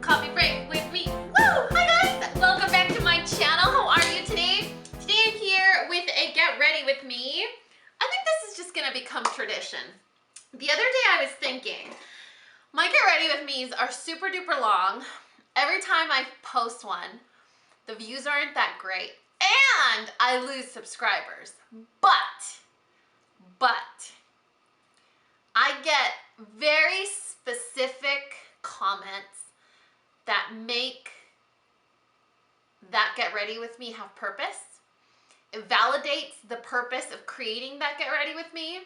Coffee break with me. Woo! Hi guys! Welcome back to my channel. How are you today? Today I'm here with a get ready with me. I think this is just gonna become tradition. The other day I was thinking, my get ready with me's are super duper long. Every time I post one, the views aren't that great and I lose subscribers. But I get very specific comments that make that get ready with me have purpose. It validates the purpose of creating that get ready with me.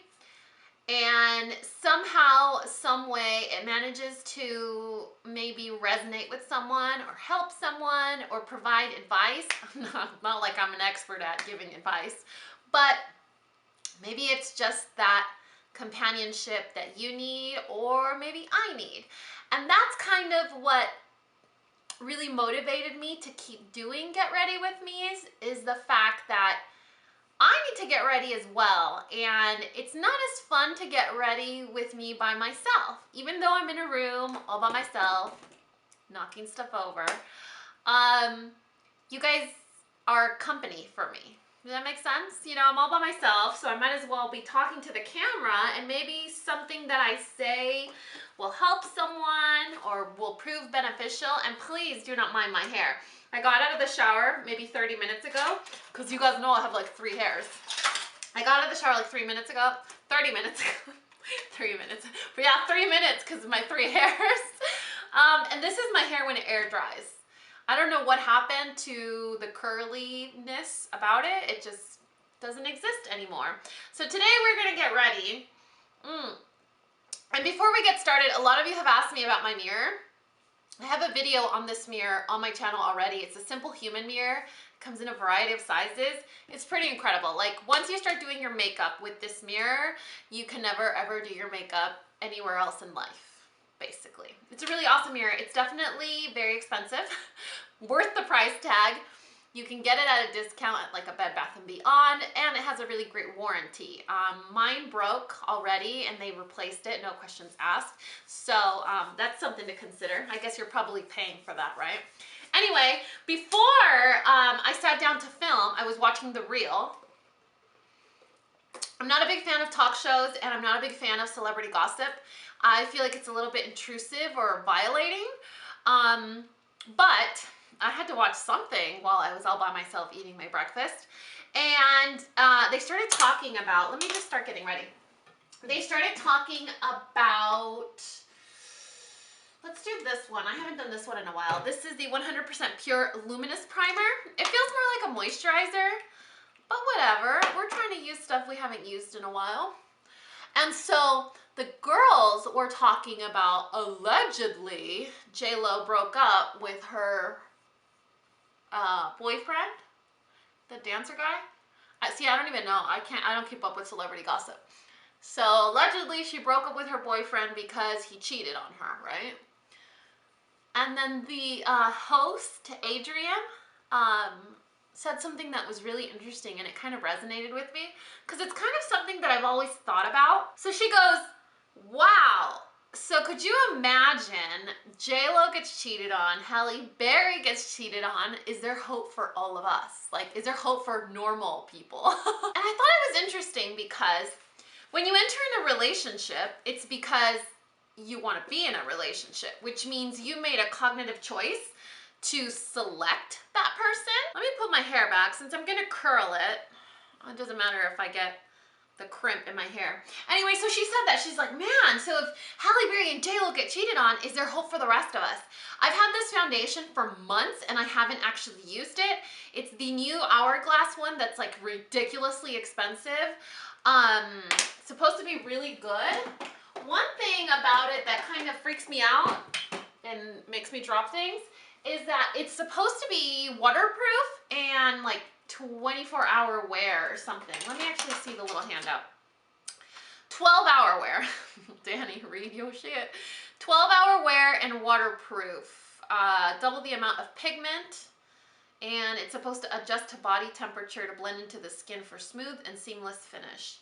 And somehow, some way, it manages to maybe resonate with someone or help someone or provide advice. Not like I'm an expert at giving advice, but maybe it's just that companionship that you need or maybe I need. And that's kind of what really motivated me to keep doing Get Ready With Me is the fact that I need to get ready as well, and it's not as fun to get ready with me by myself. Even though I'm in a room all by myself, knocking stuff over, you guys are company for me. Does that make sense? You know, I'm all by myself, so I might as well be talking to the camera, and maybe something that I say will help someone or will prove beneficial. And please do not mind my hair. I got out of the shower maybe 30 minutes ago, because you guys know I have like 3 hairs. I got out of the shower like 3 minutes ago, 30 minutes ago, 3 minutes. But yeah, 3 minutes because of my 3 hairs. And this is my hair when it air dries. I don't know what happened to the curliness about it. It just doesn't exist anymore. So today we're gonna get ready. And before we get started, a lot of you have asked me about my mirror. I have a video on this mirror on my channel already. It's a simple human mirror. It comes in a variety of sizes. It's pretty incredible. Like, once you start doing your makeup with this mirror, you can never ever do your makeup anywhere else in life, basically. It's a really awesome mirror. It's definitely very expensive, worth the price tag. You can get it at a discount at like a Bed Bath & Beyond, and it has a really great warranty. Mine broke already and they replaced it, no questions asked. So that's something to consider. I guess you're probably paying for that, right? Anyway, before I sat down to film, I was watching The Real. I'm not a big fan of talk shows, and I'm not a big fan of celebrity gossip. I feel like it's a little bit intrusive or violating, but I had to watch something while I was all by myself eating my breakfast. And they started talking about, let me just start getting ready. They started talking about, let's do this one. I haven't done this one in a while. This is the 100% Pure Luminous Primer. It feels more like a moisturizer, but whatever. We're trying to use stuff we haven't used in a while. And so the girls were talking about, allegedly, J-Lo broke up with her boyfriend, the dancer guy. See, I don't even know. I don't keep up with celebrity gossip. So allegedly she broke up with her boyfriend because he cheated on her, right? And then the host, Adrian, said something that was really interesting, and it kind of resonated with me because it's kind of something that I've always thought about. So she goes, wow. So could you imagine J-Lo gets cheated on, Halle Berry gets cheated on, is there hope for all of us? Like, is there hope for normal people? And I thought it was interesting because when you enter in a relationship, it's because you want to be in a relationship, which means you made a cognitive choice to select that person. Let me put my hair back since I'm gonna curl it. It doesn't matter if I get the crimp in my hair. Anyway, so she said that. She's like, man, so if Halle Berry and J-Lo get cheated on, is there hope for the rest of us? I've had this foundation for months and I haven't actually used it. It's the new Hourglass one that's like ridiculously expensive. It's supposed to be really good. One thing about it that kind of freaks me out and makes me drop things is that it's supposed to be waterproof and like 24-hour wear or something. Let me actually see the little handout. 12-hour wear. Dani, read your shit. 12-hour wear and waterproof. Double the amount of pigment. And it's supposed to adjust to body temperature to blend into the skin for smooth and seamless finish.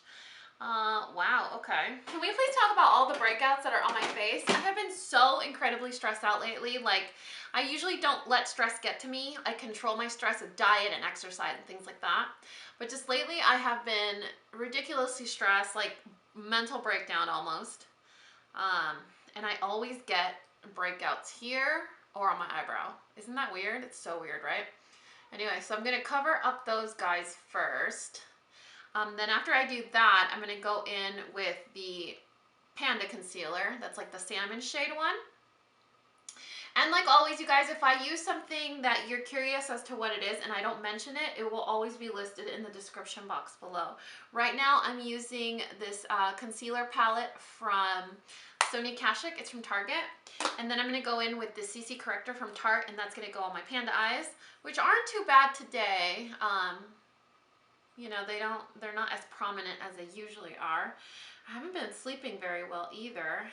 Wow, okay. Can we please talk about all the breakouts that are on my face? I have been so incredibly stressed out lately. Like, I usually don't let stress get to me. I control my stress with diet and exercise and things like that. But just lately, I have been ridiculously stressed, like mental breakdown almost. And I always get breakouts here or on my eyebrow. Isn't that weird? It's so weird, right? Anyway, so I'm going to cover up those guys first. Then after I do that, I'm going to go in with the Panda Concealer. That's like the salmon shade one. And like always, you guys, if I use something that you're curious as to what it is and I don't mention it, it will always be listed in the description box below. Right now, I'm using this concealer palette from Sonia Kashuk. It's from Target. And then I'm going to go in with the CC Corrector from Tarte, and that's going to go on my panda eyes, which aren't too bad today. You know, they're not as prominent as they usually are. I haven't been sleeping very well either.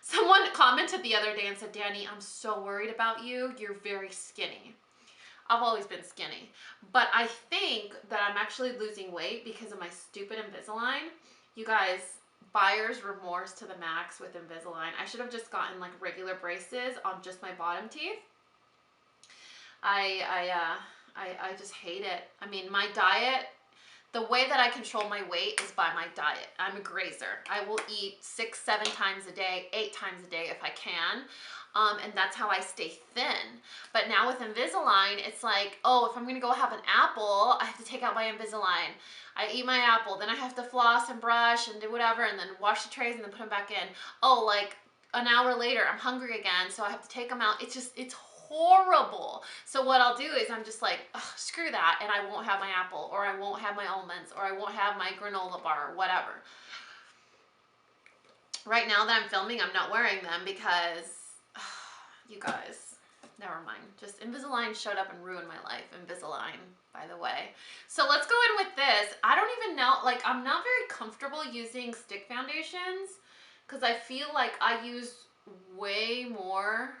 Someone commented the other day and said, Dani, I'm so worried about you. You're very skinny. I've always been skinny. But I think that I'm actually losing weight because of my stupid Invisalign. You guys, buyer's remorse to the max with Invisalign. I should have just gotten like regular braces on just my bottom teeth. I just hate it. I mean, my diet, the way that I control my weight is by my diet. I'm a grazer. I will eat 6, 7 times a day, 8 times a day if I can. And that's how I stay thin. But now with Invisalign, it's like, oh, if I'm gonna go have an apple, I have to take out my Invisalign. I eat my apple, then I have to floss and brush and do whatever, and then wash the trays and then put them back in. Oh, like an hour later, I'm hungry again, so I have to take them out. It's horrible. So what I'll do is I'm just like, screw that, and I won't have my apple, or I won't have my almonds, or I won't have my granola bar, or whatever. Right now that I'm filming, I'm not wearing them because, you guys, never mind. Just Invisalign showed up and ruined my life. Invisalign, by the way. So let's go in with this. I don't even know, like, I'm not very comfortable using stick foundations because I feel like I use way more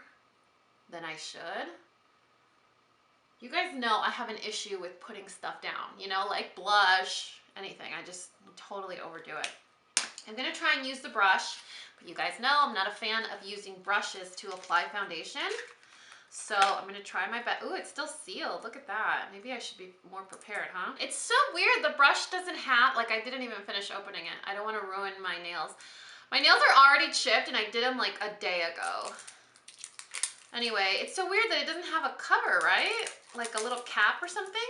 than I should. You guys know I have an issue with putting stuff down, you know, like blush, anything. I just totally overdo it. I'm gonna try and use the brush, but you guys know I'm not a fan of using brushes to apply foundation. So I'm gonna try my best. Ooh, it's still sealed. Look at that. Maybe I should be more prepared, huh? It's so weird. The brush doesn't have, like, I didn't even finish opening it. I don't want to ruin my nails. My nails are already chipped and I did them like a day ago. Anyway, it's so weird that it doesn't have a cover, right? Like a little cap or something.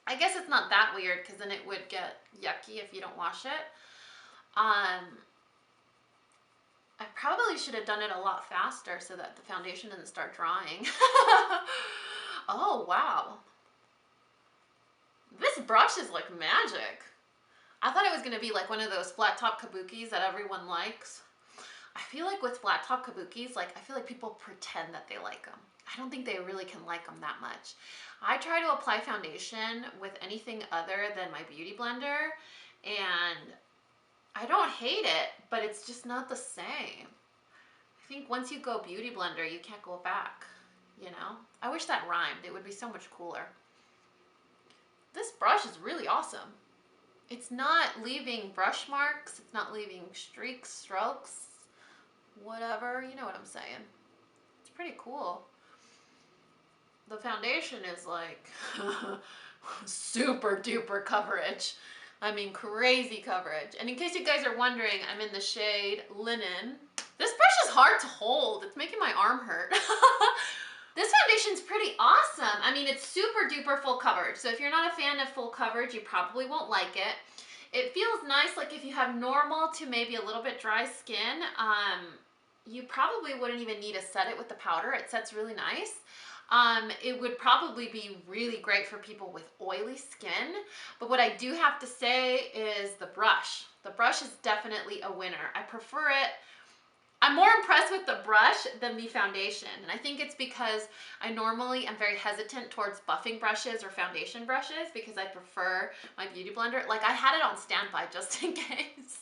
I guess it's not that weird because then it would get yucky if you don't wash it. I probably should have done it a lot faster so that the foundation doesn't start drying. Oh, wow. This brush is like magic. I thought it was going to be like one of those flat top kabukis that everyone likes. I feel like with flat top kabukis, like I feel like people pretend that they like them. I don't think they really can like them that much. I try to apply foundation with anything other than my beauty blender, and I don't hate it, but it's just not the same. I think once you go beauty blender, you can't go back, you know? I wish that rhymed. It would be so much cooler. This brush is really awesome. It's not leaving brush marks. It's not leaving streaks, strokes, whatever. You know what I'm saying. It's pretty cool. The foundation is like super duper coverage. I mean, crazy coverage. And in case you guys are wondering, I'm in the shade Linen. This brush is hard to hold. It's making my arm hurt. This foundation's pretty awesome. I mean, it's super duper full coverage. So if you're not a fan of full coverage, you probably won't like it. It feels nice, like if you have normal to maybe a little bit dry skin, you probably wouldn't even need to set it with the powder. It sets really nice. It would probably be really great for people with oily skin. But what I do have to say is the brush. The brush is definitely a winner. I prefer it. I'm more impressed with the brush than the foundation. And I think it's because I normally am very hesitant towards buffing brushes or foundation brushes because I prefer my beauty blender. Like I had it on standby just in case.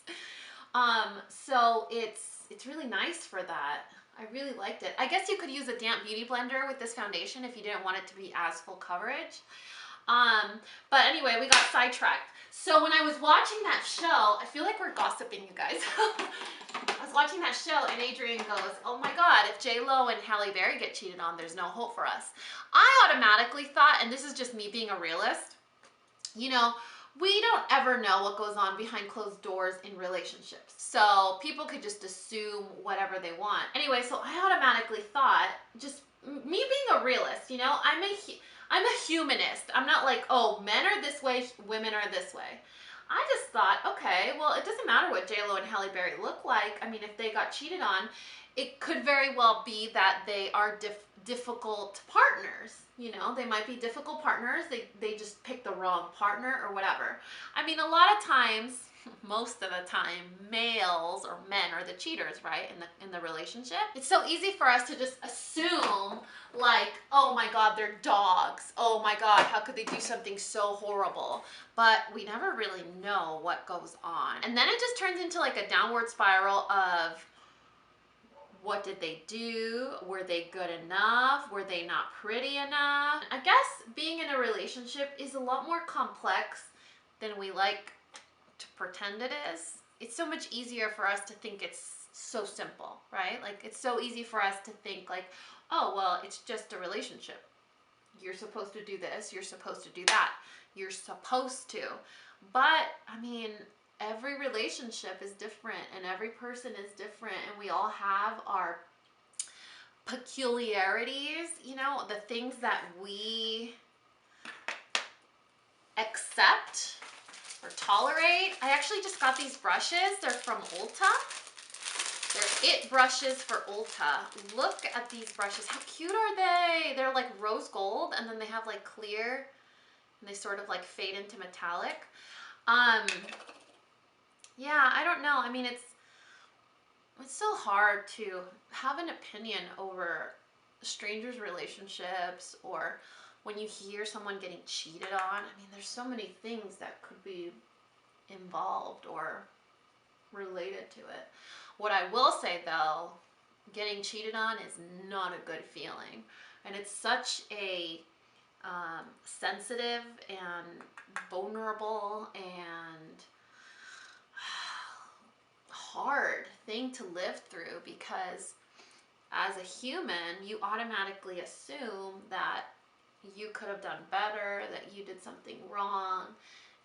So it's really nice for that. I really liked it. I guess you could use a damp beauty blender with this foundation if you didn't want it to be as full coverage. But anyway, we got sidetracked. So when I was watching that show, I feel like we're gossiping, you guys. I was watching that show and Adrian goes, oh my God, if J-Lo and Halle Berry get cheated on, there's no hope for us. I automatically thought, and this is just me being a realist, you know, we don't ever know what goes on behind closed doors in relationships. So people could just assume whatever they want. Anyway, so I automatically thought, just me being a realist, you know, I'm a humanist. I'm not like, oh, men are this way, women are this way. I just thought, okay, well, it doesn't matter what J-Lo and Halle Berry look like. I mean, if they got cheated on, it could very well be that they are difficult partners. You know, they might be difficult partners. They just picked the wrong partner or whatever. I mean, a lot of times, most of the time, males or men are the cheaters, right, in the relationship. It's so easy for us to just assume, like, oh my God, they're dogs. Oh my God, how could they do something so horrible? But we never really know what goes on. And then it just turns into like a downward spiral of, what did they do? Were they good enough? Were they not pretty enough? I guess being in a relationship is a lot more complex than we like to pretend it is. It's so much easier for us to think it's so simple, right? Like, it's so easy for us to think like, oh, well, it's just a relationship. You're supposed to do this. You're supposed to do that. You're supposed to. But, I mean, every relationship is different and every person is different and we all have our peculiarities, you know, the things that we accept or tolerate. I actually just got these brushes. They're from Ulta. They're It brushes for Ulta. Look at these brushes. How cute are they? They're like rose gold and then they have like clear and they sort of like fade into metallic. Yeah, I don't know. I mean, it's so hard to have an opinion over strangers' relationships or when you hear someone getting cheated on. I mean, there's so many things that could be involved or related to it. What I will say though, getting cheated on is not a good feeling. And it's such a sensitive and vulnerable and hard thing to live through, because as a human you automatically assume that you could have done better, that you did something wrong,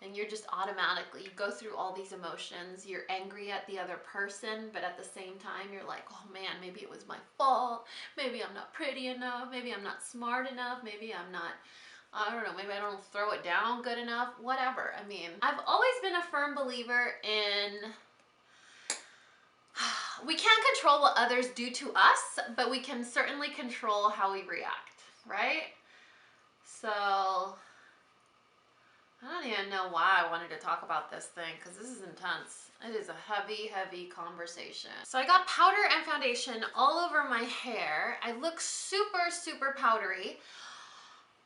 and you're just automatically, you go through all these emotions. You're angry at the other person, but at the same time you're like, oh man, maybe it was my fault, maybe I'm not pretty enough, maybe I'm not smart enough, maybe I'm not, I don't know, maybe I don't throw it down good enough, whatever. I mean, I've always been a firm believer in we can't control what others do to us, but we can certainly control how we react, right? So, I don't even know why I wanted to talk about this thing, because this is intense. It is a heavy, heavy conversation. So I got powder and foundation all over my hair. I look super, super powdery.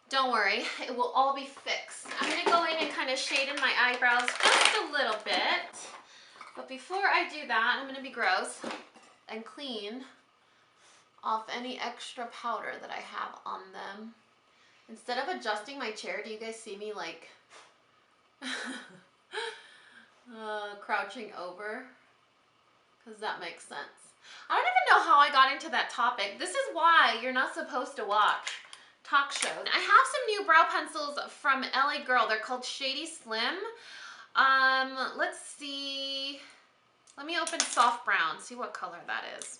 Don't worry, it will all be fixed. I'm gonna go in and kind of shade in my eyebrows just a little bit. But before I do that, I'm gonna be gross and clean off any extra powder that I have on them. Instead of adjusting my chair, do you guys see me like crouching over? Because that makes sense. I don't even know how I got into that topic. This is why you're not supposed to watch talk shows. I have some new brow pencils from LA Girl. They're called Shady Slim. Let's see. Let me open soft brown, see what color that is.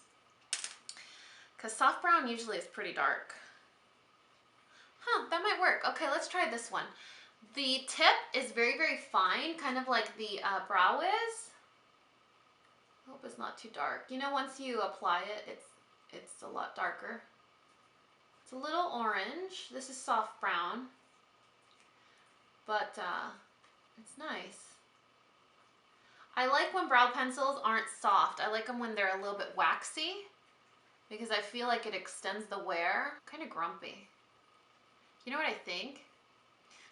Because soft brown usually is pretty dark. Huh, that might work. Okay, let's try this one. The tip is very, very fine, kind of like the brow is. I hope it's not too dark. You know, once you apply it, it's a lot darker. It's a little orange. This is soft brown. But it's nice. I like when brow pencils aren't soft. I like them when they're a little bit waxy, because I feel like it extends the wear. Kind of grumpy. You know what I think?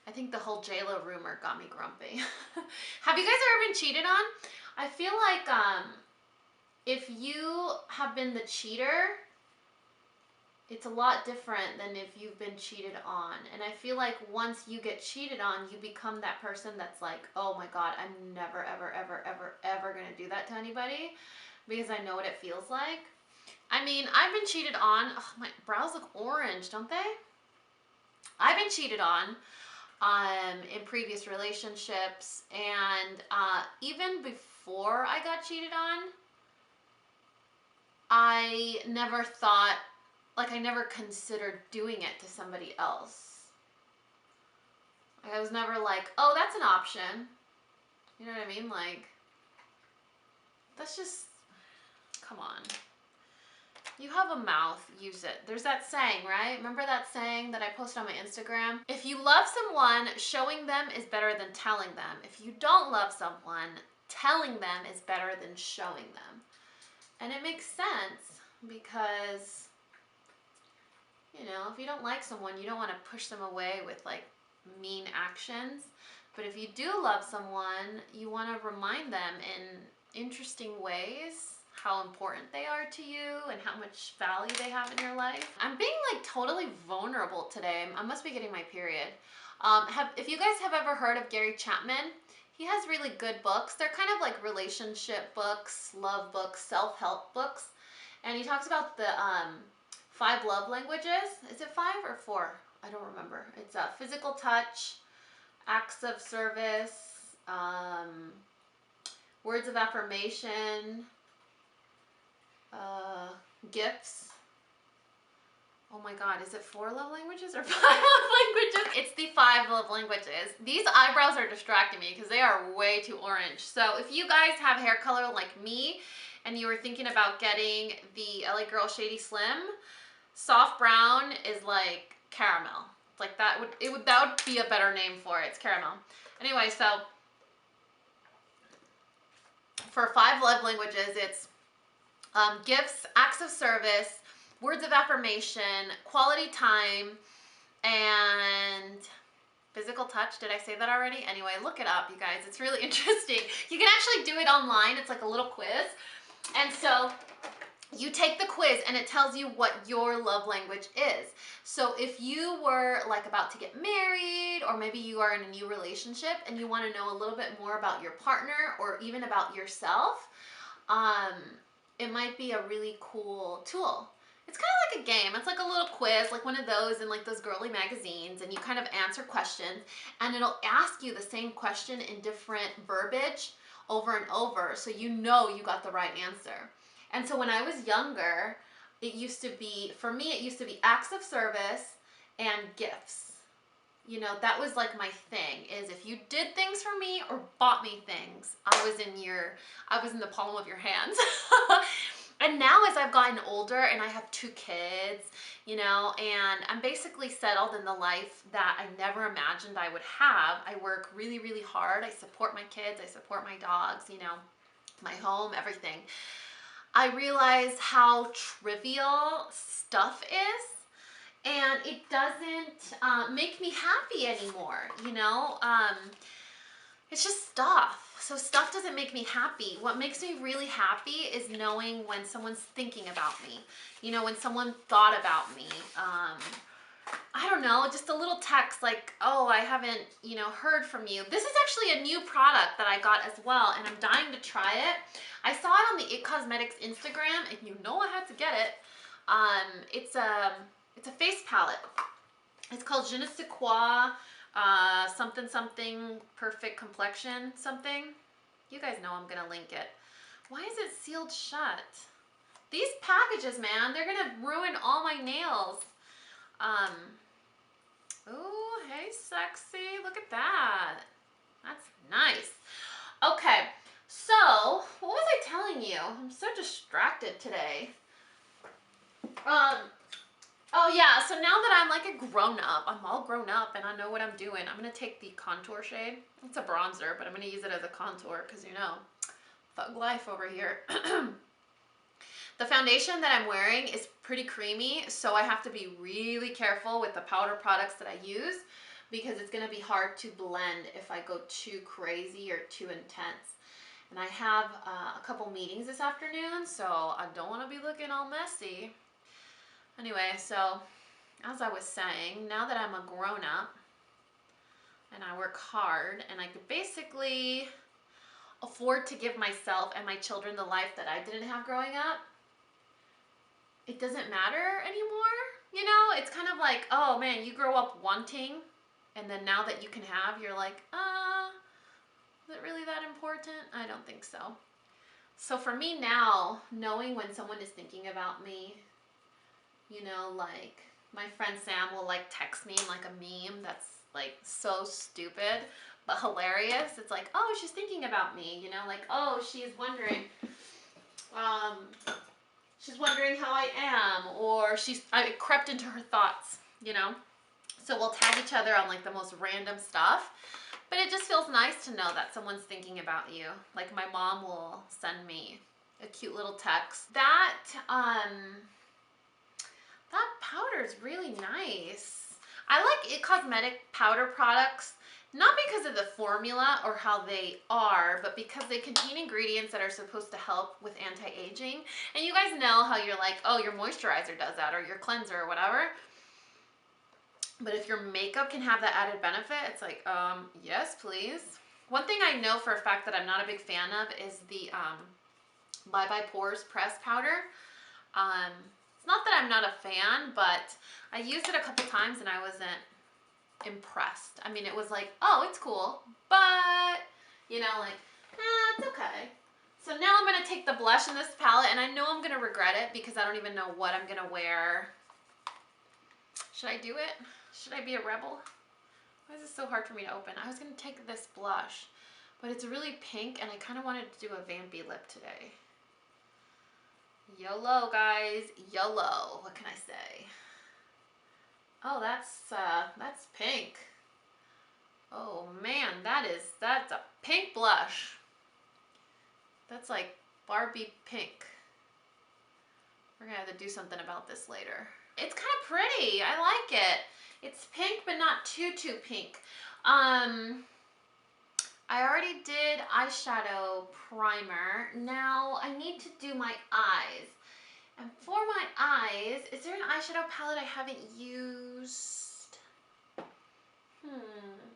I think the whole J-Lo rumor got me grumpy. Have you guys ever been cheated on? I feel like if you have been the cheater, it's a lot different than if you've been cheated on. And I feel like once you get cheated on, you become that person that's like, oh my God, I'm never, ever, ever, ever, ever gonna do that to anybody because I know what it feels like. I mean, I've been cheated on. Oh, my brows look orange, don't they? I've been cheated on in previous relationships, and even before I got cheated on, I never thought, like, I never considered doing it to somebody else. Like, I was never like, oh, that's an option. You know what I mean? Like, that's just, come on. You have a mouth, use it. There's that saying, right? Remember that saying that I posted on my Instagram? If you love someone, showing them is better than telling them. If you don't love someone, telling them is better than showing them. And it makes sense because, you know, if you don't like someone, you don't want to push them away with like mean actions. But if you do love someone, you want to remind them in interesting ways how important they are to you and how much value they have in your life. I'm being like totally vulnerable today. I must be getting my period. If you guys have ever heard of Gary Chapman, he has really good books. They're kind of like relationship books, love books, self-help books. And he talks about the 5 love languages. Is it 5 or 4? I don't remember. It's physical touch, acts of service, words of affirmation, gifts. Oh my God, is it 4 love languages or 5 love languages? It's the 5 love languages. These eyebrows are distracting me because they are way too orange. So if you guys have hair color like me and you were thinking about getting the LA Girl Shady Slim, soft brown is like caramel. It's like that would be a better name for it. It's caramel. Anyway, so for 5 love languages, it's gifts, acts of service, words of affirmation, quality time, and physical touch. Did I say that already? Anyway, look it up, you guys. It's really interesting. You can actually do it online. It's like a little quiz. And so you take the quiz and it tells you what your love language is. So if you were like about to get married, or maybe you are in a new relationship and you want to know a little bit more about your partner or even about yourself, it might be a really cool tool. It's kind of like a game. It's like a little quiz, like one of those in like those girly magazines, and you kind of answer questions and it'll ask you the same question in different verbiage over and over, so you know you got the right answer. And so when I was younger, it used to be, for me, it used to be acts of service and gifts. You know, that was like my thing, is if you did things for me or bought me things, I was in the palm of your hands. And now as I've gotten older and I have 2 kids, you know, and I'm basically settled in the life that I never imagined I would have. I work really, really hard. I support my kids. I support my dogs, you know, my home, everything. I realize how trivial stuff is, and it doesn't make me happy anymore, you know? It's just stuff. So stuff doesn't make me happy. What makes me really happy is knowing when someone's thinking about me, you know, when someone thought about me. I don't know, just a little text like, oh, I haven't, you know, heard from you. This is actually a new product that I got as well, and I'm dying to try it. I saw it on the It Cosmetics Instagram, and you know I had to get it. It's a face palette. It's called Je ne sais quoi, something something perfect complexion something. You guys know I'm gonna link it. Why is it sealed shut? These packages, man, they're gonna ruin all my nails. Oh, hey, sexy. Look at that. That's nice. Okay, so what was I telling you? I'm so distracted today. Oh yeah, so now that I'm like a grown-up, I'm all grown up and I know what I'm doing, I'm going to take the contour shade. It's a bronzer, but I'm going to use it as a contour because, you know, thug life over here. The foundation that I'm wearing is pretty creamy, so I have to be really careful with the powder products that I use because it's going to be hard to blend if I go too crazy or too intense. And I have a couple meetings this afternoon, so I don't want to be looking all messy. Anyway, so as I was saying, now that I'm a grown-up and I work hard and I could basically afford to give myself and my children the life that I didn't have growing up, it doesn't matter anymore. You know, it's kind of like, oh man, you grow up wanting, and then now that you can have, you're like, is it really that important? I don't think so. So for me now, knowing when someone is thinking about me, you know, like my friend Sam will like text me like a meme that's like so stupid but hilarious. It's like, oh, she's thinking about me, you know, like, oh, she's wondering how I am, or I crept into her thoughts, you know. So we'll tag each other on like the most random stuff, but it just feels nice to know that someone's thinking about you. Like my mom will send me a cute little text. That powder is really nice. I like It Cosmetic powder products, not because of the formula or how they are, but because they contain ingredients that are supposed to help with anti-aging. And you guys know how you're like, oh, your moisturizer does that, or your cleanser or whatever. But if your makeup can have that added benefit, it's like, yes, please. One thing I know for a fact that I'm not a big fan of is the Bye Bye Pores Press Powder. It's not that I'm not a fan, but I used it a couple times and I wasn't impressed. I mean, it was like, oh, it's cool, but, you know, like, it's okay. So now I'm going to take the blush in this palette, and I know I'm going to regret it because I don't even know what I'm going to wear. Should I do it? Should I be a rebel? Why is this so hard for me to open? I was going to take this blush, but it's really pink, and I kind of wanted to do a vampy lip today. YOLO, guys. YOLO. What can I say? Oh, that's pink. Oh man, that's a pink blush. That's like Barbie pink. We're gonna have to do something about this later. It's kind of pretty. I like it. It's pink, but not too pink. I already did eyeshadow primer. Now I need to do my eyes. And for my eyes, is there an eyeshadow palette I haven't used?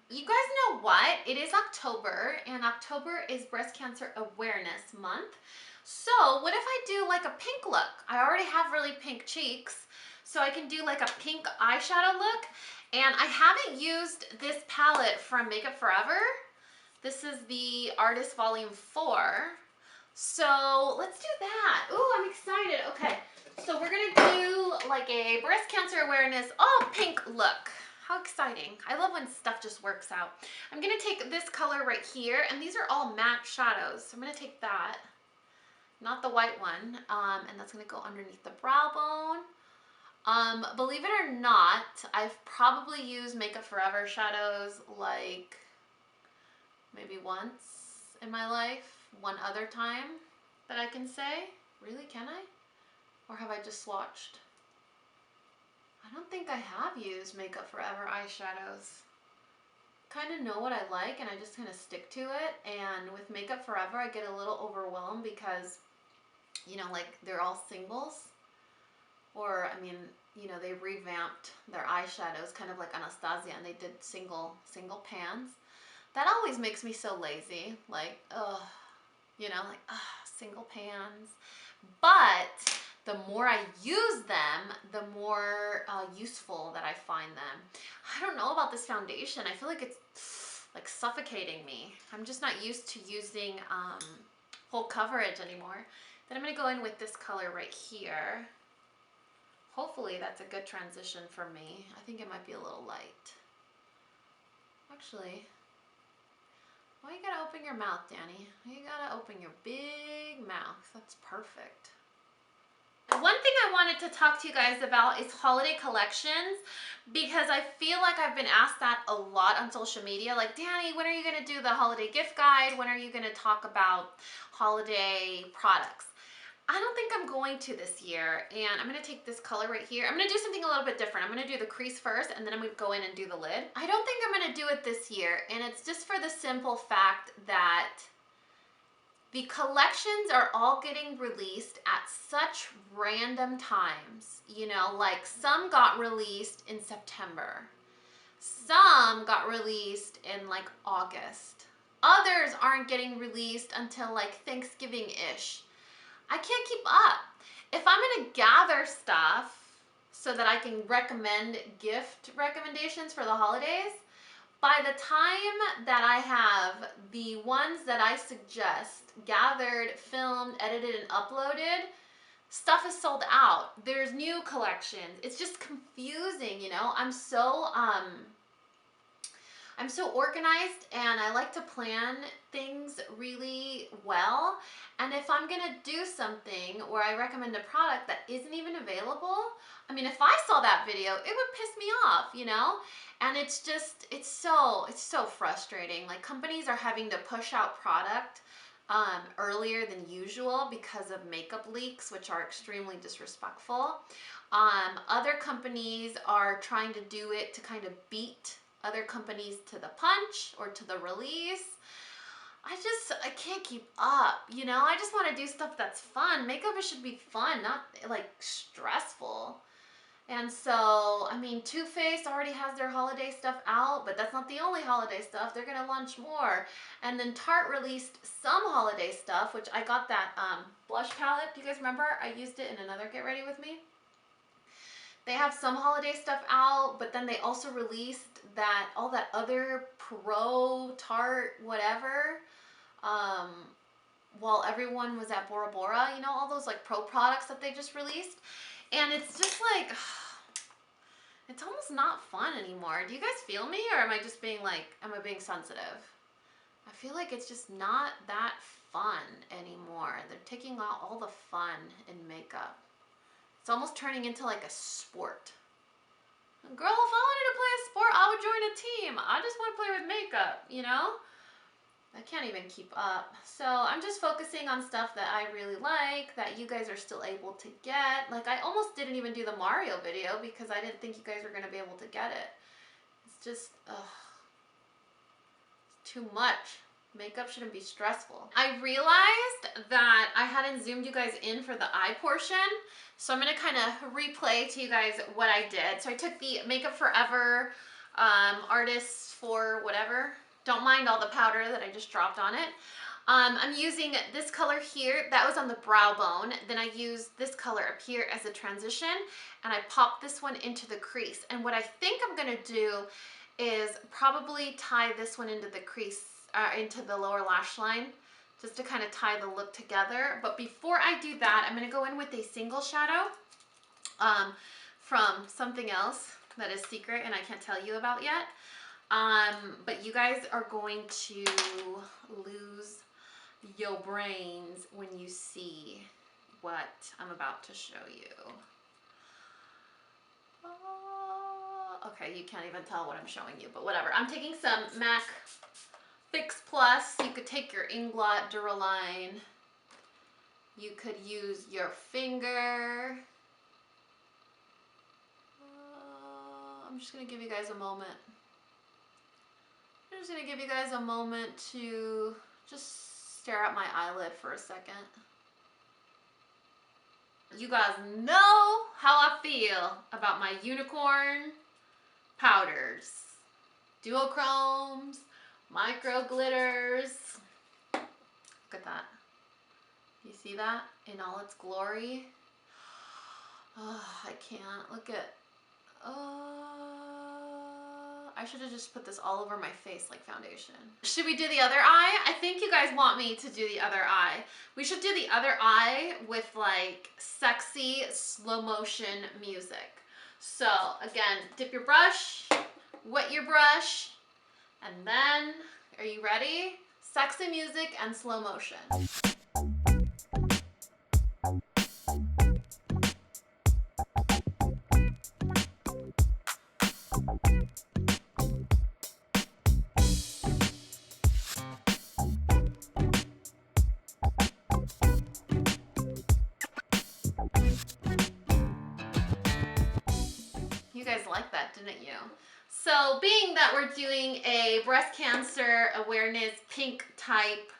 You guys know what? It is October, and October is Breast Cancer Awareness Month. So what if I do like a pink look? I already have really pink cheeks, so I can do like a pink eyeshadow look. And I haven't used this palette from Makeup Forever. This is the Artist Volume 4. So let's do that. Ooh, I'm excited. Okay, so we're gonna do like a breast cancer awareness all pink look. How exciting. I love when stuff just works out. I'm gonna take this color right here, and these are all matte shadows. So I'm gonna take that, not the white one, and that's gonna go underneath the brow bone. Believe it or not, I've probably used Makeup Forever shadows like maybe once in my life. One other time that I can say. Really, can I? Or have I just swatched? I don't think I have used Makeup Forever eyeshadows. Kind of know what I like, and I just kind of stick to it. And with Makeup Forever, I get a little overwhelmed because, you know, like they're all singles. Or, I mean, you know, they revamped their eyeshadows, kind of like Anastasia, and they did single pans. That always makes me so lazy. Like, ugh. You know, like, single pans. But the more I use them, the more useful that I find them. I don't know about this foundation. I feel like it's like suffocating me. I'm just not used to using full coverage anymore. Then I'm going to go in with this color right here. Hopefully that's a good transition for me. I think it might be a little light. Actually, why you gotta open your mouth, Dani? You gotta open your big mouth. That's perfect. One thing I wanted to talk to you guys about is holiday collections, because I feel like I've been asked that a lot on social media. Like, Dani, when are you gonna do the holiday gift guide? When are you gonna talk about holiday products? I don't think I'm going to this year, and I'm going to take this color right here. I'm going to do something a little bit different. I'm going to do the crease first, and then I'm going to go in and do the lid. I don't think I'm going to do it this year, and it's just for the simple fact that The collections are all getting released at such random times. You know, like some got released in September. Some got released in like August. Others aren't getting released until like Thanksgiving-ish. I can't keep up. If I'm gonna gather stuff so that I can recommend gift recommendations for the holidays, by the time that I have the ones that I suggest gathered, filmed, edited, and uploaded, stuff is sold out. There's new collections. It's just confusing, you know? I'm so organized and I like to plan things really well. And if I'm gonna do something where I recommend a product that isn't even available, I mean, if I saw that video, it would piss me off, you know? And it's just, it's so frustrating. Like, companies are having to push out product earlier than usual because of makeup leaks, which are extremely disrespectful. Other companies are trying to do it to kind of beat other companies to the punch or to the release. I can't keep up, you know? I just want to do stuff that's fun. Makeup should be fun, not like stressful. And so, I mean, Too Faced already has their holiday stuff out, but that's not the only holiday stuff. They're going to launch more. And then Tarte released some holiday stuff, which I got that blush palette. Do you guys remember? I used it in another Get Ready With Me. They have some holiday stuff out, but then they also released that, all that other pro Tarte whatever, while everyone was at Bora Bora, you know, all those like pro products that they just released. And it's just like, it's almost not fun anymore. Do you guys feel me, or am I just being like, am I being sensitive? I feel like it's just not that fun anymore. They're taking out all the fun in makeup. It's almost turning into like a sport. Girl, if I wanted to play a sport, I would join a team. I just want to play with makeup, you know? I can't even keep up. So I'm just focusing on stuff that I really like, that you guys are still able to get. Like, I almost didn't even do the Mario video because I didn't think you guys were going to be able to get it. It's just, it's too much. Makeup shouldn't be stressful. I realized that I hadn't zoomed you guys in for the eye portion, so I'm going to kind of replay to you guys what I did. So I took the Makeup Forever Artists for whatever. Don't mind all the powder that I just dropped on it. I'm using this color here. That was on the brow bone. Then I used this color up here as a transition, and I popped this one into the crease. And what I think I'm going to do is probably tie this one into the crease, into the lower lash line, just to kind of tie the look together. But before I do that, I'm going to go in with a single shadow from something else that is secret and I can't tell you about yet. But you guys are going to lose your brains when you see what I'm about to show you. Okay, you can't even tell what I'm showing you, but whatever. I'm taking some MAC Fix Plus. You could take your Inglot Duraline. You could use your finger. I'm just going to give you guys a moment. I'm just going to give you guys a moment to just stare at my eyelid for a second. You guys know how I feel about my unicorn powders. Duochromes, micro glitters. Look at that. You see that in all its glory? Oh, I can't. Look at... I should have just put this all over my face like foundation. Should we do the other eye? I think you guys want me to do the other eye. We should do the other eye with like sexy slow motion music. So again, dip your brush, wet your brush, and then, are you ready? Sexy music and slow motion. You guys liked that, didn't you? So being that we're doing a breast cancer awareness pink type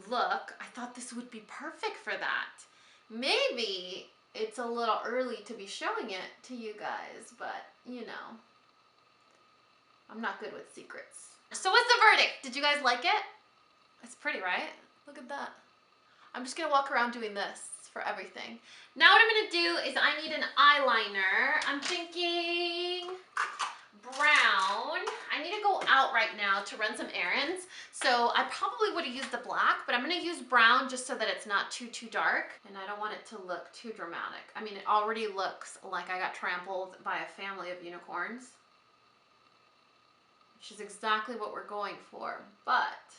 look, I thought this would be perfect for that. Maybe it's a little early to be showing it to you guys, but you know, I'm not good with secrets. So what's the verdict? Did you guys like it? It's pretty, right? Look at that. I'm just gonna walk around doing this for everything. Now what I'm gonna do is I need an eyeliner. I'm thinking brown. I need to go out right now to run some errands. So I probably would have used the black, but I'm gonna use brown just so that it's not too dark. And I don't want it to look too dramatic. I mean, it already looks like I got trampled by a family of unicorns, which is exactly what we're going for. But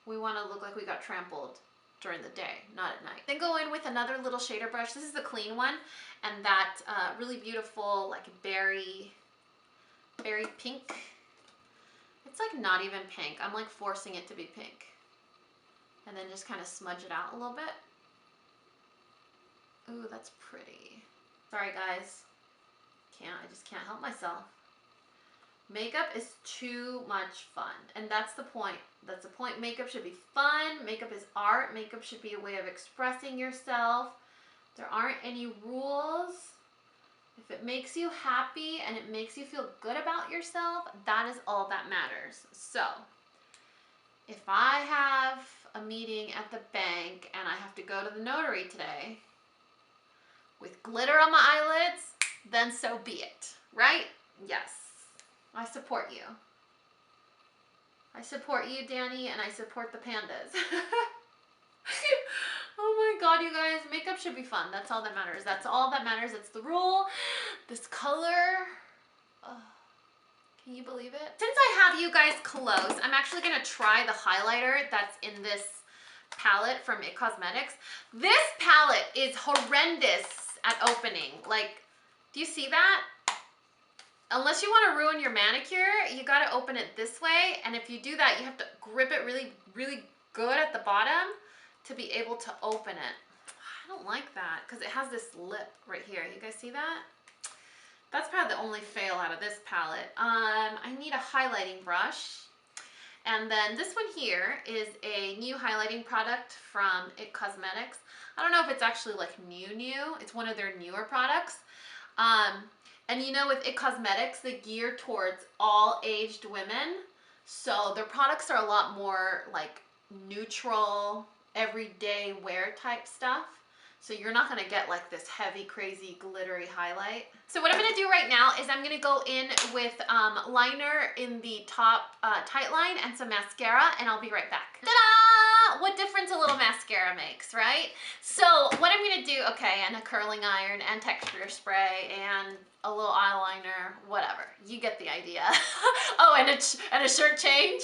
we want to look like we got trampled during the day, not at night. Then go in with another little shader brush. This is the clean one, and that really beautiful like berry pink. It's like not even pink. I'm like forcing it to be pink. And then just kind of smudge it out a little bit. Ooh, that's pretty. Sorry guys, I just can't help myself. Makeup is too much fun, and that's the point. That's the point. Makeup should be fun. Makeup is art. Makeup should be a way of expressing yourself. There aren't any rules. If it makes you happy and it makes you feel good about yourself, that is all that matters. So, if I have a meeting at the bank and I have to go to the notary today with glitter on my eyelids, then so be it, right? Yes. I support you. I support you, Dani, and I support the pandas. Oh my god, you guys, makeup should be fun. That's all that matters. That's all that matters. It's the rule. This color. Oh, can you believe it? Since I have you guys close, I'm actually going to try the highlighter that's in this palette from It Cosmetics. This palette is horrendous at opening. Like, do you see that? Unless you want to ruin your manicure, you got to open it this way. And if you do that, you have to grip it really, really good at the bottom to be able to open it. I don't like that because it has this lip right here. You guys see that? That's probably the only fail out of this palette. I need a highlighting brush. And then this one here is a new highlighting product from It Cosmetics. I don't know if it's actually like new. It's one of their newer products. And you know, with It Cosmetics, they gear towards all aged women. So their products are a lot more like neutral, everyday wear type stuff. So you're not gonna get like this heavy, crazy, glittery highlight. So what I'm gonna do right now is I'm gonna go in with liner in the top tight line and some mascara, and I'll be right back. Ta-da! What difference a little mascara makes, right? So what I'm gonna do, okay, and a curling iron and texture spray and a little eyeliner, whatever. You get the idea. Oh, and a shirt change.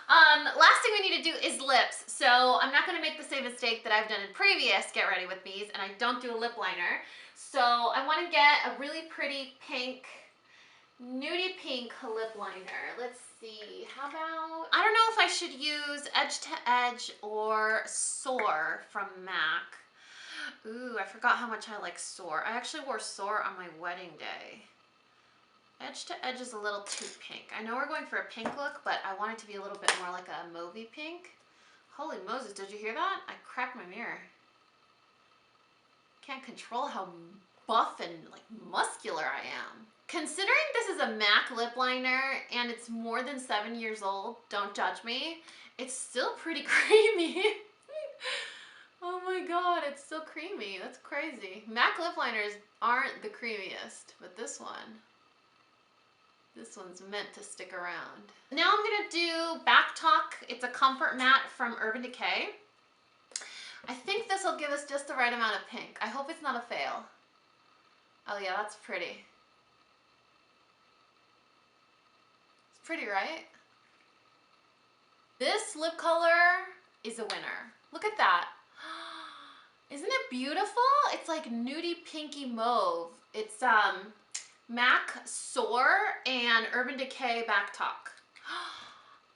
Last thing we need to do is lips. So I'm not gonna make the same mistake that I've done in previous Get Ready With Me's, and I don't do a lip liner. So I wanna get a really pretty pink, nudie pink lip liner. Let's see, how about, I don't know if I should use Edge to Edge or Soar from MAC. Ooh, I forgot how much I like Soar. I actually wore Soar on my wedding day. Edge to Edge is a little too pink. I know we're going for a pink look, but I want it to be a little bit more like a mauvey pink. Holy Moses, did you hear that? I cracked my mirror. Can't control how buff and like muscular I am. Considering this is a MAC lip liner and it's more than 7 years old, don't judge me, it's still pretty creamy. Oh my god, it's still creamy. That's crazy. MAC lip liners aren't the creamiest, but this one's meant to stick around. Now I'm gonna do Backtalk. It's a comfort matte from Urban Decay. I think this will give us just the right amount of pink. I hope it's not a fail. Oh yeah, that's pretty. It's pretty, right? This lip color is a winner. Look at that. Isn't it beautiful? It's like nudie pinky mauve. It's MAC Soar and Urban Decay Backtalk.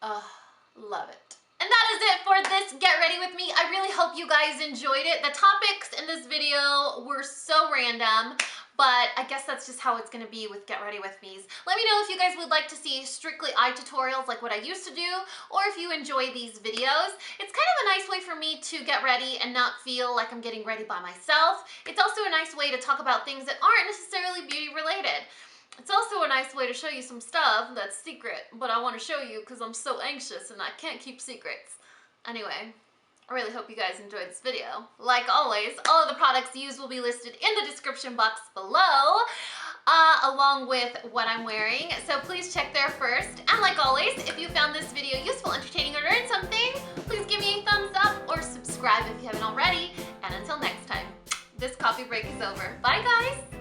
Oh, love it. And that is it for this Get Ready With Me. I really hope you guys enjoyed it. The topics in this video were so random, but I guess that's just how it's gonna be with Get Ready With Me's. Let me know if you guys would like to see strictly eye tutorials like what I used to do, or if you enjoy these videos. It's kind of a nice way for me to get ready and not feel like I'm getting ready by myself. It's also a nice way to talk about things that aren't necessarily beauty related. It's also a nice way to show you some stuff that's secret, but I want to show you because I'm so anxious and I can't keep secrets. Anyway, I really hope you guys enjoyed this video. Like always, all of the products used will be listed in the description box below, along with what I'm wearing, so please check there first. And like always, if you found this video useful, entertaining, or learned something, please give me a thumbs up or subscribe if you haven't already. And until next time, this coffee break is over. Bye guys!